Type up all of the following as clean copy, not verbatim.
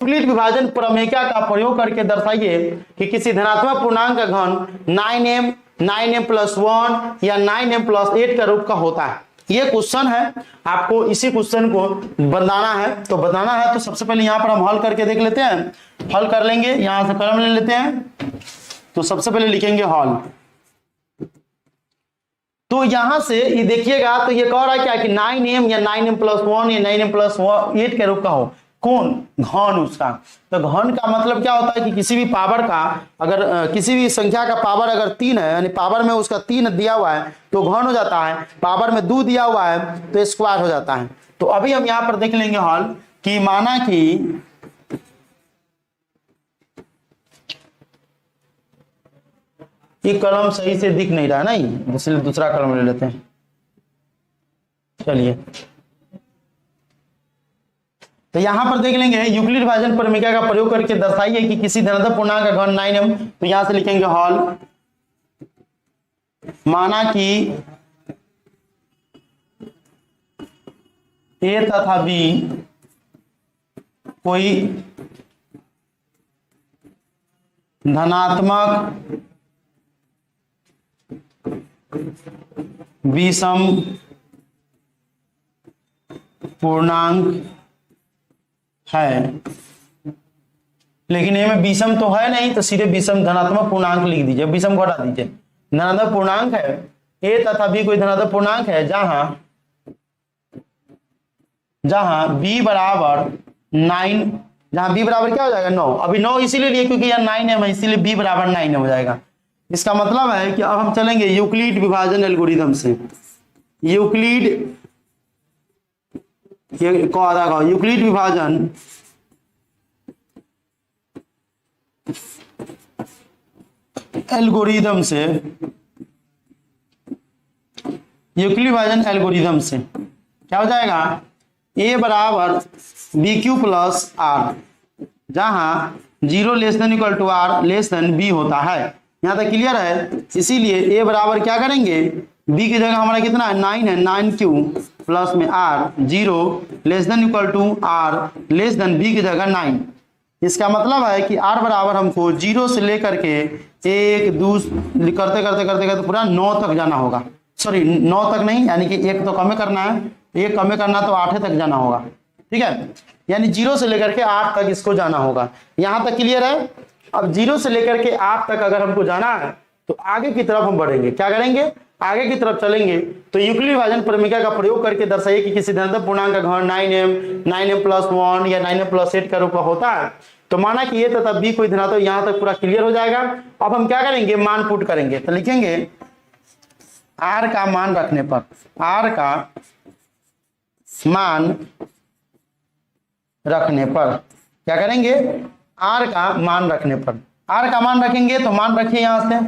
Euclid विभाजन प्रमेयिका का प्रयोग करके दर्शाइए कि किसी धनात्मक पूर्णांक का घन 9m 9m+1 या 9m+8 का रूप का होता है। ये क्वेश्चन है, आपको इसी क्वेश्चन को बताना है। तो बताना है तो सबसे पहले यहाँ पर हम हल करके देख लेते हैं। हल कर लेंगे, यहाँ से कलम ले लेते हैं। तो सबसे पहले लिखेंगे हल। तो यहां से ये देखिएगा, तो ये कह रहा है क्या कि 9m या 9m+1 या 9m+8 के रूप का हो। कौन? घन उसका। तो घन का मतलब क्या होता है कि किसी भी पावर का, अगर किसी भी संख्या का पावर अगर 3 है, यानी पावर में उसका 3 दिया हुआ है तो घन हो जाता है। पावर में 2 दिया हुआ है तो स्क्वायर हो जाता है। तो अभी हम यहां पर देख लेंगे हल कि माना कि ये कलम सही से दिख नहीं रहा, नहीं, इसलिए दूसरा कलम ले लेते हैं। चलिए, तो यहां पर देख लेंगे यूक्लिड विभाजन प्रमेयिका का प्रयोग करके दर्शाइए कि किसी धनात्मक पूर्णांक का घन 9m। तो यहां से लिखेंगे हल। माना कि a तथा b कोई धनात्मक विषम पूर्णांक है, लेकिन ये में विषम तो है नहीं, तो सीधे विषम धनात्मक पूर्णांक लिख दीजिए, विषम को हटा दीजिए। धनात्मक पूर्णांक है a तथा b कोई धनात्मक पूर्णांक है जहां b बराबर 9, जहां b बराबर क्या हो जाएगा 9। अभी 9 इसीलिए लिए क्योंकि यहाँ 9m है, इसीलिए b बराबर 9 हो जाएगा। इसका मतलब है कि अब हम चलेंगे यूक्लिड विभाजन एल्गोरिथम से। यूक्लिड यूक्लिड विभाजन एल्गोरिथम से, यूक्लिड विभाजन एल्गोरिथम से क्या हो जाएगा, a बराबर bq+r, जहां 0 < r b होता है। यहां तक क्लियर है। इसीलिए a बराबर क्या करेंगे, b की जगह हमारा कितना है 9 है, 9q प्लस में r, 0 < r b की जगह 9। इसका मतलब है कि r बराबर हमको 0 से लेकर के 1 2 करते करते करते करते पूरा 9 तक जाना होगा। सॉरी 9 तक नहीं, यानी कि 1 तो कम करना है, 1 कम करना तो 8 तक जाना होगा। ठीक है, यानी 0 से लेकर के 8 तक इसको जाना होगा। यहां तक क्लियर है। अब 0 से लेकर के 8 तक अगर हमको जाना है तो आगे की तरफ हम बढ़ेंगे। क्या करेंगे, आगे की तरफ चलेंगे। तो यूक्लिड विभाजन प्रमेयिका का प्रयोग करके दर्शाइए कि किसी धनात्मक पूर्णांक का घन 9m 9m+1 या 9m+8 का रूप होता है। तो माना कि a तथा b कोई धनात्मक, यहां तक पूरा क्लियर हो जाएगा। अब हम क्या करेंगे, मान पुट करेंगे। तो लिखेंगे r का मान रखने पर, r का मान रखने पर क्या करेंगे, r का मान रखने पर, r का मान रखेंगे तो मान रखिए यहां से।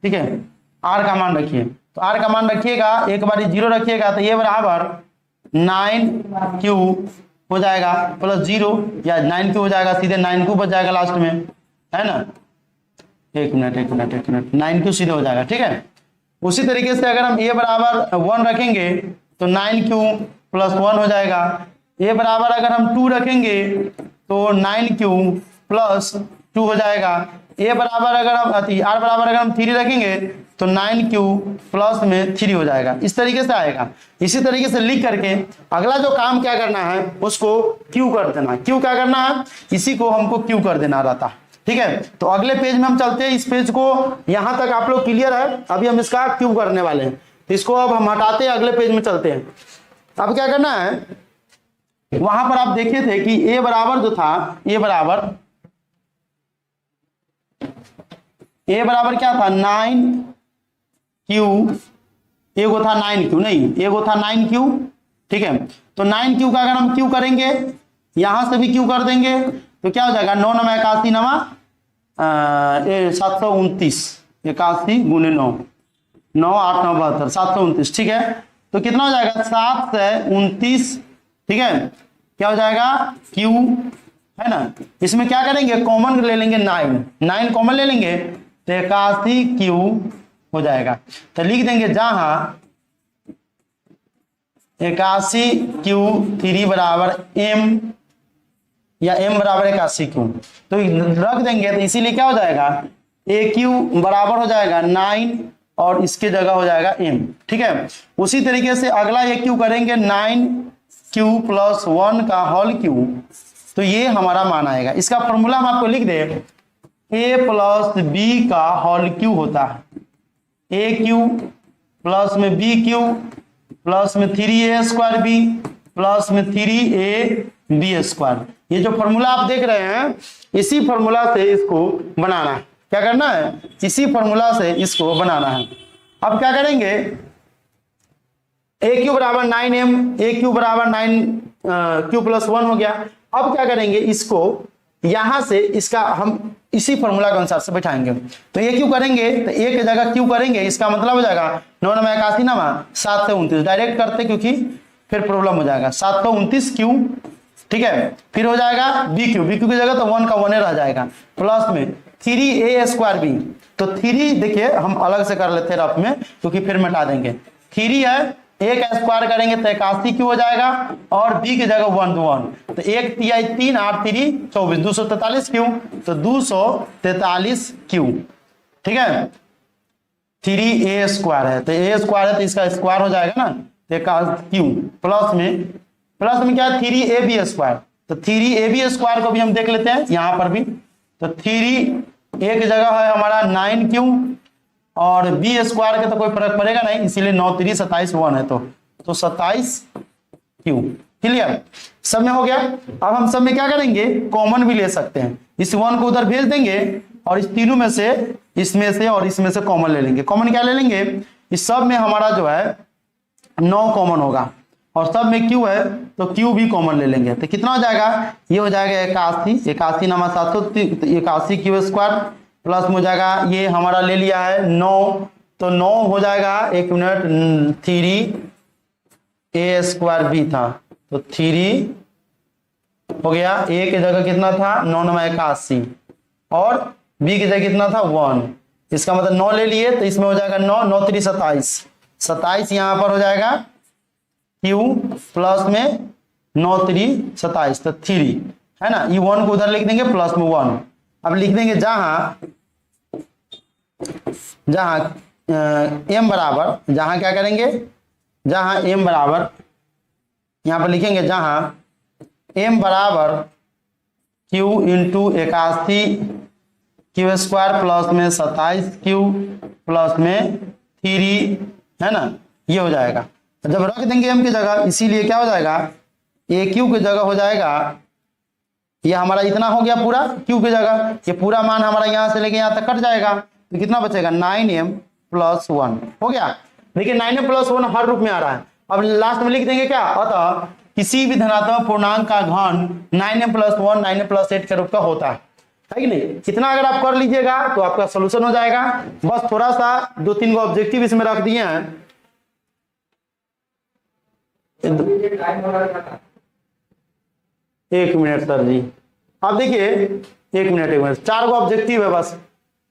ठीक है, r का मान रखिए। तो r का मान रखिएगा, एक बार 0 रखिएगा तो ये बराबर 9q हो जाएगा प्लस 0, या 9q हो जाएगा, सीधे 9q बच जाएगा लास्ट में, है ना। एक मिनट 9q सीधे हो जाएगा। ठीक है, उसी तरीके से अगर हम a बराबर 1 रखेंगे तो 9q प्लस 1 हो जाएगा। a बराबर अगर हम 2 रखेंगे तो 9q प्लस 2 हो जाएगा। a बराबर अगर हम r बराबर अगर हम 3 रखेंगे तो 9q प्लस में 3 हो जाएगा। इस तरीके से आएगा। इसी तरीके से लिख करके अगला जो काम क्या करना है उसको q कर देना। q क्या करना है, इसी को हमको q कर देना रहता है। ठीक है, तो अगले पेज में हम चलते हैं। इस पेज को यहां तक आप लोग क्लियर है। अभी हम इसका q करने वाले हैं, तो इसको अब हम हटाते हैं, अगले पेज में चलते हैं। अब क्या करना है, वहां पर आप देखे थे कि a बराबर जो था, a बराबर क्या था 9q, एगो था 9q, नहीं एगो था 9q। ठीक है, तो 9q का अगर हम q करेंगे, यहां से भी q कर देंगे तो क्या हो जाएगा 9 9 81 9 729, 81 गुने 9 9 8 9 72 729। ठीक है, तो कितना हो जाएगा 7 से 29। ठीक है, क्या हो जाएगा q, है ना। इसमें क्या करेंगे, कॉमन ले लेंगे 9 कॉमन ले लेंगे तो 81q हो जाएगा। तो लिख देंगे जहां 81q3 बराबर m या m बराबर 81 क्यू, तो रख देंगे तो इसीलिए क्या हो जाएगा ए क्यू बराबर हो जाएगा 9 और इसके जगह हो जाएगा m। ठीक है, उसी तरीके से अगला ए क्यू करेंगे 9q + 1 का होल क्यू, तो ये हमारा मान आएगा। इसका फॉर्मूला हम आपको लिख दे, a + b का होल क्यू होता है ए क्यू प्लस में बी क्यू प्लस में 3a² b प्लस में 3ab²। ये जो फॉर्मूला आप देख रहे हैं इसी फॉर्मूला से इसको बनाना है। क्या करना है, इसी फॉर्मूला से इसको बनाना है। अब क्या करेंगे, ए क्यू बराबर 9m, ए क्यू बराबर 9q + 1 हो गया। अब क्या करेंगे, इसको यहां से इसका हम इसी फॉर्मूला के अनुसार से बैठाएंगे। तो ए क्यू करेंगे तो ए की जगह क्यू करेंगे, इसका मतलब हो जाएगा 9 9 81 ना 7 से 29 डायरेक्ट करते क्योंकि फिर प्रॉब्लम हो जाएगा 729 क्यू। ठीक है, फिर हो जाएगा बी क्यू की जगह तो 1 का 1 रह जाएगा प्लस में 3a² b। तो 3 देखिए हम अलग से कर लेते हैं रफ में क्योंकि फिर मिटा देंगे। 3 है, एक स्क्वायर करेंगे तो 81 क्यू हो जाएगा और b की जगह 1 तो 1, तो 1 तिहाई 3 8 3 24 243 क्यू, तो 243 क्यू। ठीक है, 3a² है तो a² है तो इसका स्क्वायर हो जाएगा ना, क्यू प्लस में क्या है 3ab², तो 3ab² को भी हम देख लेते हैं यहाँ पर भी। तो 3 एक जगह है हमारा 9q और b² के तो कोई फर्क पड़ेगा नहीं, इसीलिए 9 3 27 1 है तो 27q। क्लियर, सब में हो गया। अब हम सब में क्या करेंगे, कॉमन भी ले सकते हैं, इस 1 को उधर भेज देंगे और इस तीनों में से इसमें से और इसमें से कॉमन ले लेंगे। कॉमन क्या ले लेंगे, इस सब में हमारा जो है 9 कॉमन होगा और सब में q है तो q भी कॉमन ले लेंगे। तो कितना हो जाएगा, ये हो जाएगा 81 81 × 700 81q² प्लस में हो जाएगा ये हमारा ले लिया है 9, तो 9 हो जाएगा 1 मिनट 3a² b था तो 3 हो गया। a की जगह कितना था 9 9 81 और b की जगह कितना था 1, इसका मतलब 9 ले लिए तो इसमें हो जाएगा 9 9 3 27 27 यहाँ पर हो जाएगा q प्लस में 9 3 27 तो 3 है ना, ये 1 को उधर लिख देंगे प्लस में 1। अब लिख देंगे जहां m बराबर, जहां क्या करेंगे, जहां m बराबर यहां पर लिखेंगे जहां m बराबर q × 81q² प्लस में 27q प्लस में 3 है ना, ये हो जाएगा। जब रख देंगे m की जगह, इसीलिए क्या हो जाएगा a q की जगह हो जाएगा, ये हमारा इतना हो गया पूरा q की जगह, ये पूरा मान हमारा यहां से लेके यहां तक कट जाएगा तो कितना बचेगा 9m + 1 हो गया। देखिए 9m + 1 हर रूप में आ रहा है। अब लास्ट में लिख देंगे क्या, अतः किसी भी धनात्मक पूर्णांक का घन 9m + 1 9m + 8 के रूप का होता है कि नहीं। इतना अगर आप कर लीजिएगा तो आपका सोल्यूशन हो जाएगा। बस थोड़ा सा 2-3 ऑब्जेक्टिव इसमें रख दिए हैं। 1 मिनट सर जी, अब देखिए 1 मिनट 4 गो ऑब्जेक्टिव है बस।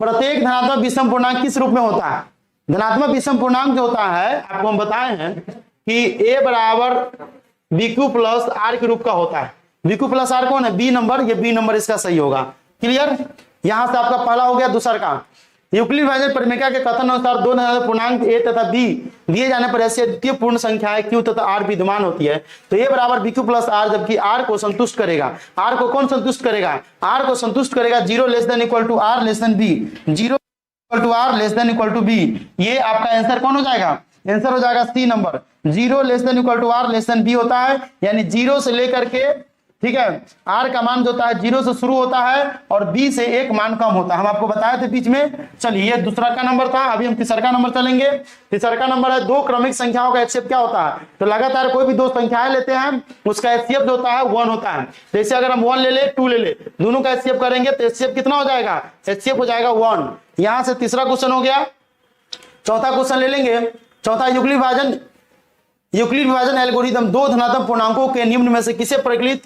प्रत्येक धनात्मक विषम पूर्णांक किस रूप में होता है, धनात्मक विषम पूर्णांक जो होता है आपको हम बताए हैं कि a बराबर bq + r के रूप का होता है। bq + r कौन है, b नंबर, ये b नंबर इसका सही होगा। क्लियर, यहां से आपका पहला हो गया। दूसरा का यूक्लिड विभाजन परिमेय के कथन अनुसार दो धनात्मक पूर्णांक a तथा b दिए जाने पर ऐसी अद्वितीय पूर्ण संख्याएं q तथा r विद्यमान होती है। तो a बराबर bq + r, जबकि r को संतुष्ट करेगा। r को कौन संतुष्ट करेगा, r को संतुष्ट करेगा 0 ≤ r ≤ b, 0 = r ≤ b। ये आपका आंसर कौन हो जाएगा, आंसर हो जाएगा सी नंबर। 0 ≤ r ≤ b होता है, यानी 0 से लेकर के, ठीक है, r का मान जो होता है 0 से शुरू होता है और b से एक मान कम होता है, हम आपको बताए थे बीच में। चलिए ये दूसरा का नंबर था, अभी हम तीसरा का नंबर चलेंगे। तीसरा का नंबर है दो क्रमिक संख्याओं का एचसीएफ क्या होता है, तो लगातार कोई भी दो संख्याएं लेते हैं उसका एचसीएफ जो होता है 1 होता है। जैसे अगर हम 1 ले ले 2 ले ले, दोनों का एचसीएफ करेंगे तो एचसीएफ कितना हो जाएगा, एचसीएफ हो जाएगा 1। यहां से तीसरा क्वेश्चन हो गया। चौथा क्वेश्चन ले लेंगे। चौथा यूक्लिड विभाजन एल्गोरिथम दो धनात्मक पूर्णांकों के निम्न में से किसे परिकलित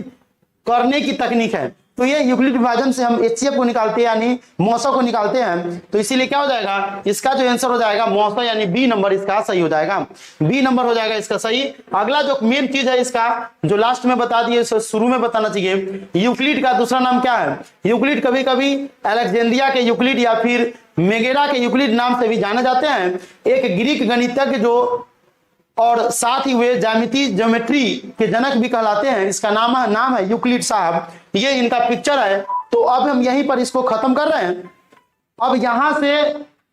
करने की तकनीक है। तो ये यूक्लिड विभाजन से हम HCF को निकालते हैं यानी मौसा को निकालते हैं। तो इसीलिए क्या हो जाएगा, इसका जो आंसर हो जाएगा मौसा यानी बी नंबर इसका सही हो जाएगा, बी नंबर हो जाएगा इसका सही। अगला जो मेन चीज है इसका जो लास्ट में बता दिए शुरू में बताना चाहिए, यूक्लिड का दूसरा नाम क्या है। यूक्लिड कभी कभी अलेक्जेंड्रिया के यूक्लिड या फिर मेगेरा के यूक्लिड नाम से भी जाने जाते हैं। एक ग्रीक गणितज्ञ जो और साथ ही वे ज्योमेट्री के जनक भी कहलाते हैं, इसका नाम है यूक्लिड साहब। ये इनका पिक्चर है। तो अब हम यहीं पर इसको खत्म कर रहे हैं। अब यहां से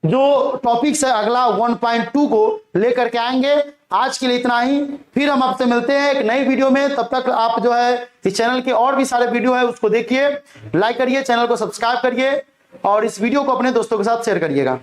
जो टॉपिक्स है अगला 1.2 को लेकर के आएंगे। आज के लिए इतना ही, फिर हम आपसे मिलते हैं एक नई वीडियो में। तब तक आप जो है इस चैनल के और भी सारे वीडियो है उसको देखिए, लाइक करिए, चैनल को सब्सक्राइब करिए और इस वीडियो को अपने दोस्तों के साथ शेयर करिएगा।